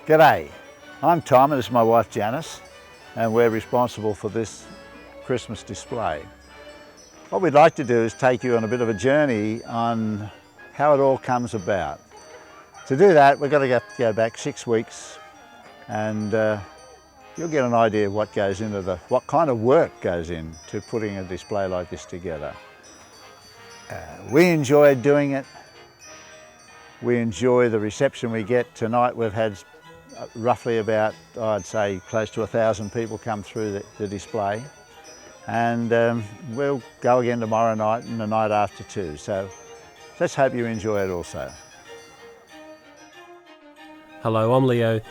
G'day, I'm Tom and this is my wife Janice, and we're responsible for this Christmas display. What we'd like to do is take you on a bit of a journey on how it all comes about. To do that, we've got to go back 6 weeks, and you'll get an idea of what goes into what kind of work goes into putting a display like this together. We enjoy doing it. We enjoy the reception we get. Tonight we've had roughly about, I'd say, close to 1,000 people come through the display, and we'll go again tomorrow night and the night after too. So let's hope you enjoy it also. Hello, I'm Leo.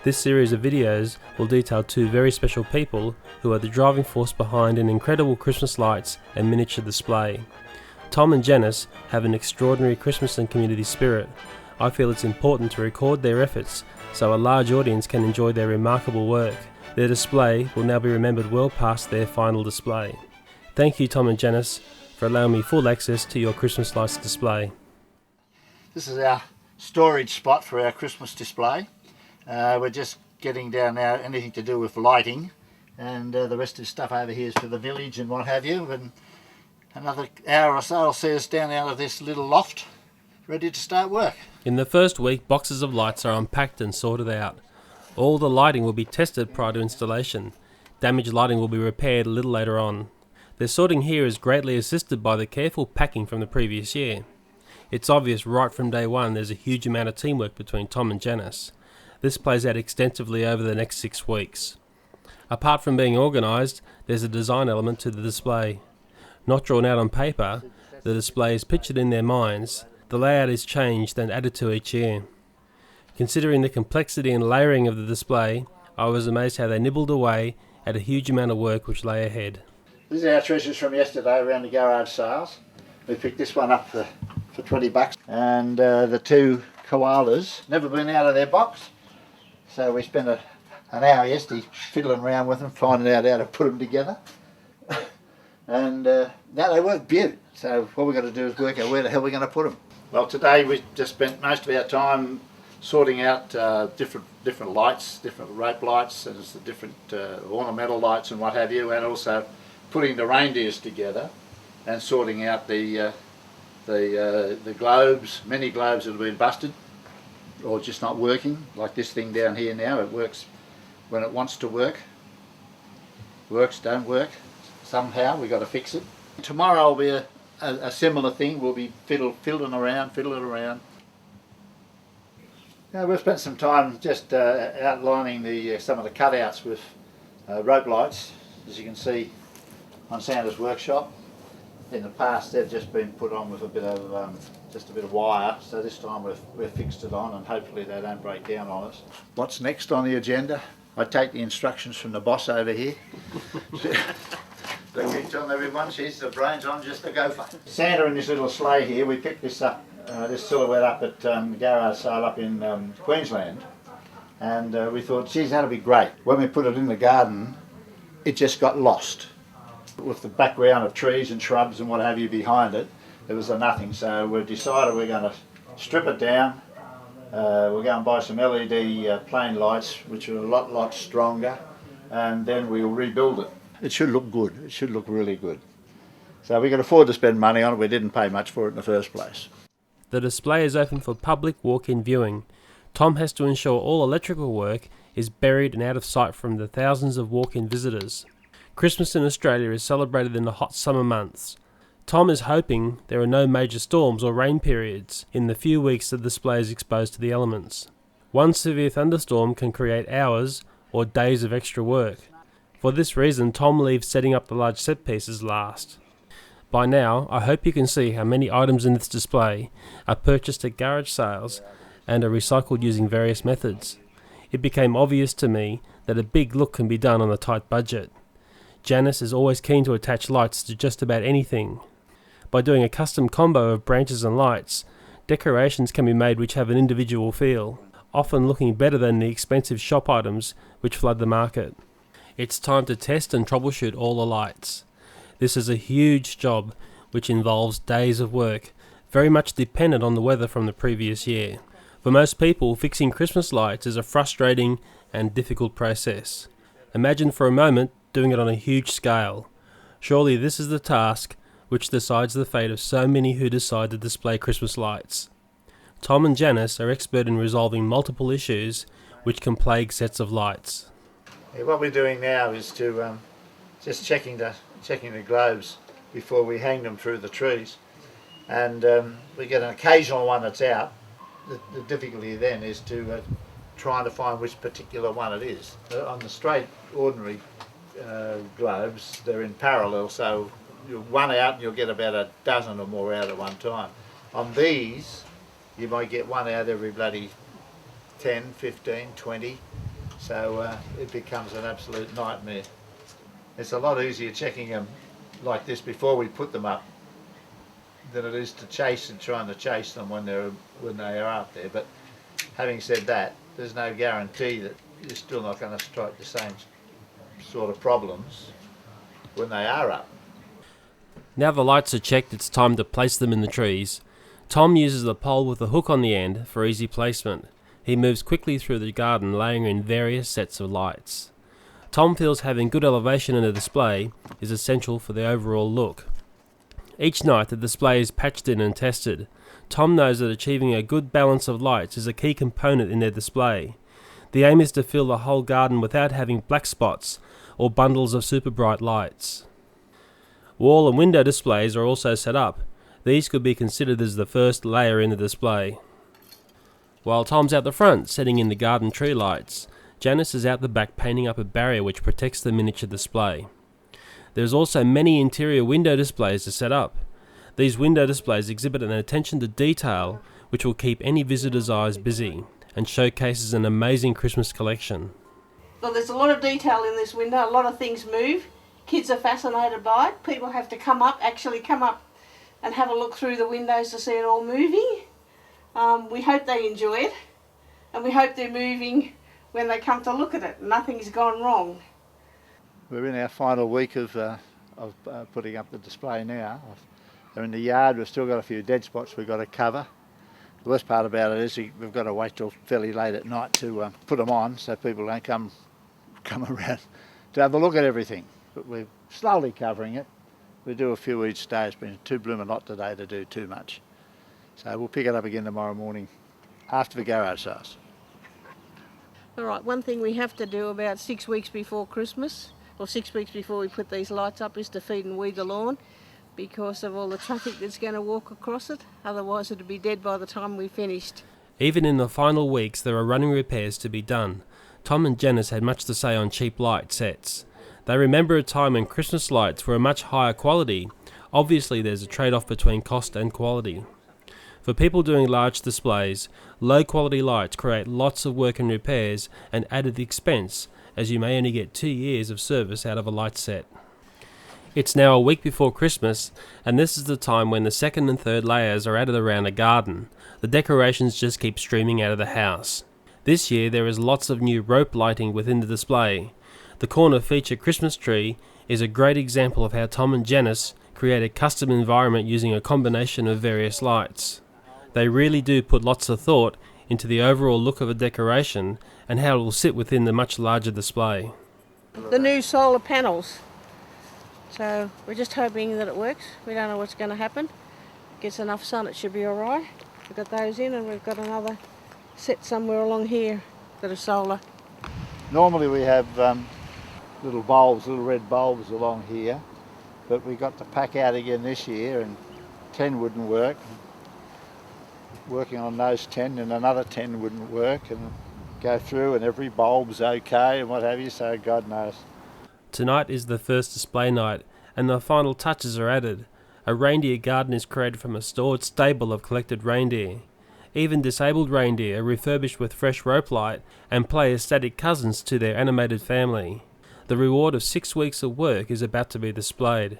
This series of videos will detail two very special people who are the driving force behind an incredible Christmas lights and miniature display. Tom and Janice have an extraordinary Christmas and community spirit. I feel it's important to record their efforts so a large audience can enjoy their remarkable work. Their display will now be remembered well past their final display. Thank you, Tom and Janice, for allowing me full access to your Christmas lights display. This is our storage spot for our Christmas display. We're just getting down now anything to do with lighting, and the rest of the stuff over here is for the village and what have you. And another hour or so will see us down out of this little loft, ready to start work. In the first week, boxes of lights are unpacked and sorted out. All the lighting will be tested prior to installation. Damaged lighting will be repaired a little later on. Their sorting here is greatly assisted by the careful packing from the previous year. It's obvious right from day one there's a huge amount of teamwork between Tom and Janice. This plays out extensively over the next 6 weeks. Apart from being organised, there's a design element to the display. Not drawn out on paper, the display is pictured in their minds. The layout is changed and added to each year. Considering the complexity and layering of the display, I was amazed how they nibbled away at a huge amount of work which lay ahead. This is our treasures from yesterday around the garage sales. We picked this one up for $20, and the two koalas, never been out of their box, so we spent an hour yesterday fiddling around with them, finding out how to put them together. And now they work beautiful. So what we've got to do is work out where the hell we're going to put them. Well, today we just spent most of our time sorting out different lights, different rope lights, and the different ornamental lights and what have you, and also putting the reindeers together and sorting out the globes. Many globes that have been busted or just not working, like this thing down here now. It works when it wants to work. Works, don't work. Somehow we've got to fix it. Tomorrow will be a similar thing. We'll be fiddling around. Now, we've spent some time just outlining some of the cutouts with rope lights, as you can see on Santa's workshop. In the past they've just been put on with a bit of wire, so this time we've fixed it on, and hopefully they don't break down on us. What's next on the agenda? I take the instructions from the boss over here. They keep telling everyone she's the brains, I'm just a gopher. Santa in this little sleigh here, we picked this up, this silhouette up at the garage sale up in Queensland, and we thought, geez, that'll be great. When we put it in the garden, it just got lost. With the background of trees and shrubs and what have you behind it, there was a nothing, so we've decided we're going to strip it down. We'll go and buy some LED plain lights, which are a lot stronger, and then we'll rebuild it. It should look good. It should look really good. So we can afford to spend money on it. We didn't pay much for it in the first place. The display is open for public walk-in viewing. Tom has to ensure all electrical work is buried and out of sight from the thousands of walk-in visitors. Christmas in Australia is celebrated in the hot summer months. Tom is hoping there are no major storms or rain periods in the few weeks the display is exposed to the elements. One severe thunderstorm can create hours or days of extra work. For this reason, Tom leaves setting up the large set pieces last. By now, I hope you can see how many items in this display are purchased at garage sales and are recycled using various methods. It became obvious to me that a big look can be done on a tight budget. Janice is always keen to attach lights to just about anything. By doing a custom combo of branches and lights, decorations can be made which have an individual feel, often looking better than the expensive shop items which flood the market. It's time to test and troubleshoot all the lights. This is a huge job which involves days of work, very much dependent on the weather from the previous year. For most people, fixing Christmas lights is a frustrating and difficult process. Imagine for a moment doing it on a huge scale. Surely this is the task which decides the fate of so many who decide to display Christmas lights. Tom and Janice are expert in resolving multiple issues which can plague sets of lights. Yeah, what we're doing now is to just checking the globes before we hang them through the trees, and we get an occasional one that's out. The difficulty then is to trying to find which particular one it is. On the straight ordinary globes, they're in parallel, so you're one out and you'll get about a dozen or more out at one time. On these you might get one out every bloody 10, 15, 20, so it becomes an absolute nightmare. It's a lot easier checking them like this before we put them up than it is to trying to chase them when they are out there. But having said that, there's no guarantee that you're still not going to strike the same sort of problems when they are up. Now the lights are checked, it's time to place them in the trees. Tom uses the pole with a hook on the end for easy placement. He moves quickly through the garden, laying in various sets of lights. Tom feels having good elevation in the display is essential for the overall look. Each night the display is patched in and tested. Tom knows that achieving a good balance of lights is a key component in their display. The aim is to fill the whole garden without having black spots or bundles of super bright lights. Wall and window displays are also set up. These could be considered as the first layer in the display. While Tom's out the front setting in the garden tree lights, Janice is out the back painting up a barrier which protects the miniature display. There's also many interior window displays to set up. These window displays exhibit an attention to detail which will keep any visitor's eyes busy and showcases an amazing Christmas collection. Well, there's a lot of detail in this window, a lot of things move. Kids are fascinated by it. People have to actually come up and have a look through the windows to see it all moving. We hope they enjoy it, and we hope they're moving when they come to look at it. Nothing's gone wrong. We're in our final week of putting up the display now. They're in the yard. We've still got a few dead spots we've got to cover. The worst part about it is we've got to wait till fairly late at night to put them on, so people don't come around to have a look at everything. But we're slowly covering it. We do a few each day. It's been too blooming hot today to do too much. So we'll pick it up again tomorrow morning after the garage sales. All right, one thing we have to do about 6 weeks before Christmas, or 6 weeks before we put these lights up, is to feed and weed the lawn because of all the traffic that's going to walk across it. Otherwise it'll be dead by the time we finished. Even in the final weeks there are running repairs to be done. Tom and Janice had much to say on cheap light sets. They remember a time when Christmas lights were a much higher quality. Obviously there's a trade-off between cost and quality. For people doing large displays, low quality lights create lots of work and repairs and added expense, as you may only get 2 years of service out of a light set. It's now a week before Christmas, and this is the time when the second and third layers are added around a garden. The decorations just keep streaming out of the house. This year there is lots of new rope lighting within the display. The corner feature Christmas tree is a great example of how Tom and Janice create a custom environment using a combination of various lights. They really do put lots of thought into the overall look of a decoration and how it will sit within the much larger display. The new solar panels. So we're just hoping that it works. We don't know what's going to happen. Gets enough sun, it should be all right. We've got those in, and we've got another set somewhere along here that are solar. Normally we have little bulbs, little red bulbs along here, but we got to pack out again this year, and 10 wouldn't work. Working on those 10, and another 10 wouldn't work, and go through, and every bulb's okay and what have you, so God knows. Tonight is the first display night, and the final touches are added. A reindeer garden is created from a stored stable of collected reindeer. Even disabled reindeer are refurbished with fresh rope light and play as static cousins to their animated family. The reward of 6 weeks of work is about to be displayed.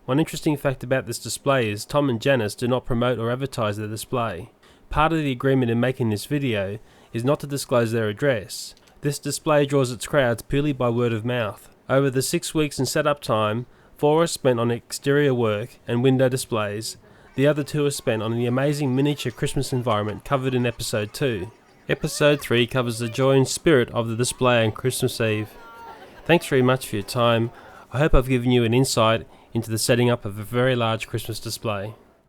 One interesting fact about this display is Tom and Janice do not promote or advertise the display. Part of the agreement in making this video is not to disclose their address. This display draws its crowds purely by word of mouth. Over the 6 weeks in setup time, 4 are spent on exterior work and window displays. The other 2 are spent on the amazing miniature Christmas environment covered in Episode 2. Episode 3 covers the joy and spirit of the display on Christmas Eve. Thanks very much for your time. I hope I've given you an insight into the setting up of a very large Christmas display.